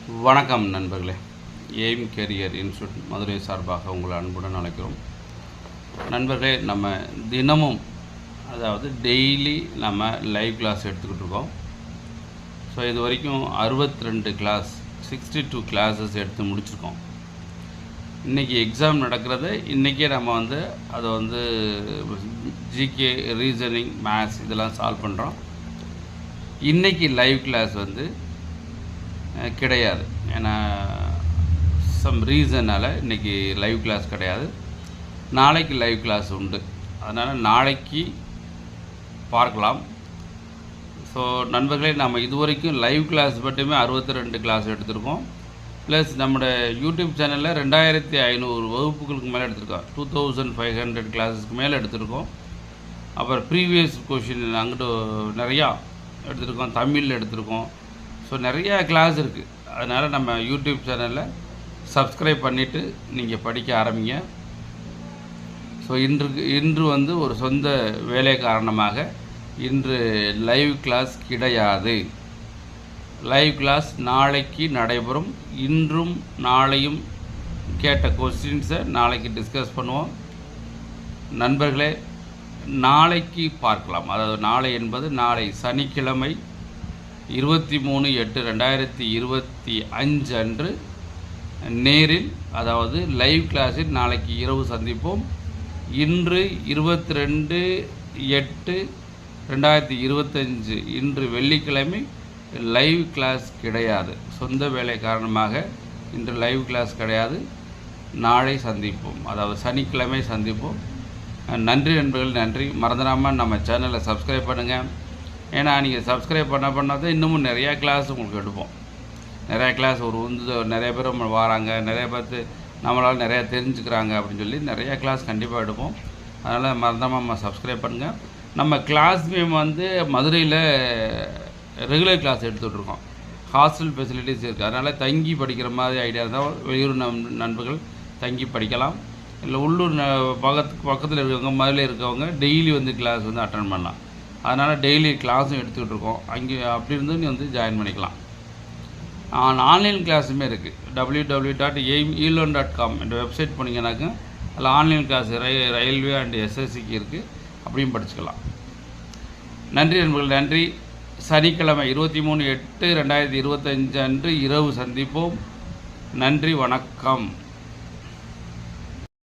வணக்கம் நண்பர்களே. Aim carrier institute Madurai சார்பாக உங்களை அன்புடன் அழைக்கிறோம். நண்பர்களே, நம்ம தினமும் அதாவது டெய்லி நம்ம லைவ் கிளாஸ் எடுத்துக்கிட்டு இருக்கோம். ஸோ இது வரைக்கும் 62 கிளாஸ் 62 கிளாஸஸ் எடுத்து முடிச்சிருக்கோம். இன்றைக்கி எக்ஸாம் நடக்கிறத இன்றைக்கே நம்ம அதை ஜிகே, ரீசனிங், மேத்ஸ் இதெல்லாம் சால்வ் பண்ணுறோம். இன்றைக்கி லைவ் கிளாஸ் கிடையாது. ஏன்னா சம் ரீசனால் இன்றைக்கி லைவ் கிளாஸ் கிடையாது. நாளைக்கு லைவ் கிளாஸ் உண்டு. அதனால் நாளைக்கு பார்க்கலாம். ஸோ நண்பர்களே, நம்ம இதுவரைக்கும் லைவ் கிளாஸ் மட்டுமே 62 கிளாஸ் எடுத்திருக்கோம். ப்ளஸ் நம்மளோட யூடியூப் சேனலில் 2500 வகுப்புகளுக்கு மேலே எடுத்திருக்கோம். 2500 கிளாஸஸ்க்கு மேலே எடுத்திருக்கோம். அப்புறம் ப்ரீவியஸ் கொஷின் அங்கிட்டு நிறையா எடுத்திருக்கோம். தமிழில் எடுத்திருக்கோம். ஸோ நிறையா கிளாஸ் இருக்குது. அதனால் நம்ம யூடியூப் சேனலில் சப்ஸ்கிரைப் பண்ணிவிட்டு நீங்கள் படிக்க ஆரம்பிங்க. ஸோ இன்று ஒரு சொந்த வேலை காரணமாக இன்று லைவ் கிளாஸ் கிடையாது. லைவ் கிளாஸ் நாளைக்கு நடைபெறும். இன்றும் நாளையும் கேட்ட கொஸ்டின்ஸை நாளைக்கு டிஸ்கஸ் பண்ணுவோம். நண்பர்களே, நாளைக்கு பார்க்கலாம். அதாவது நாளை என்பது நாளை சனிக்கிழமை 23/8/2025 அன்று நேரில், அதாவது லைவ் கிளாஸில் நாளைக்கு இரவு சந்திப்போம். இன்று 22/8/2025 இன்று வெள்ளிக்கிழமை லைவ் கிளாஸ் கிடையாது. சொந்த வேலை காரணமாக இன்று லைவ் கிளாஸ் கிடையாது. நாளை சந்திப்போம், அதாவது சனிக்கிழமை சந்திப்போம். நன்றி நண்பர்கள், நன்றி. மறந்துடாமல் நம்ம சேனலை சப்ஸ்கிரைப் பண்ணுங்கள். ஏன்னா நீங்கள் சப்ஸ்கிரைப் பண்ணால் இன்னமும் நிறையா கிளாஸ் உங்களுக்கு எடுப்போம். நிறையா கிளாஸ் நிறைய பேர் வராங்க, நிறைய பேர் நம்மளால் நிறையா தெரிஞ்சுக்கிறாங்க அப்படின்னு சொல்லி நிறையா கிளாஸ் கண்டிப்பாக எடுப்போம். அதனால் மறந்தாமல் நம்ம சப்ஸ்கிரைப் பண்ணுங்கள். நம்ம கிளாஸ் மேம் மதுரையில் ரெகுலர் கிளாஸ் எடுத்துகிட்ருக்கோம். ஹாஸ்டல் ஃபெசிலிட்டிஸ் இருக்குது. அதனால் தங்கி படிக்கிற மாதிரி ஐடியா இருந்தால் வெளியூர் நண்பர்கள் தங்கி படிக்கலாம். இல்லை உள்ளூர் பக்கத்தில் இருக்கவங்க, மதுரையில் இருக்கவங்க டெய்லி கிளாஸ் அட்டன் பண்ணலாம். அதனால் டெய்லி கிளாஸும் எடுத்துக்கிட்டு இருக்கோம். அங்கே அப்படி இருந்து நீ ஜாயின் பண்ணிக்கலாம். ஆன்லைன் கிளாஸுமே இருக்குது. www.aimelearn.com என்ற வெப்சைட் போனீங்கன்னாக்க அதில் ஆன்லைன் கிளாஸ் ரயில்வே அண்ட் எஸ்எஸ்சிக்கு இருக்குது. அப்படியும் படிச்சுக்கலாம். நன்றி நண்பர்கள், நன்றி. சனிக்கிழமை 23/8/2025 அன்று இரவு சந்திப்போம். நன்றி, வணக்கம்.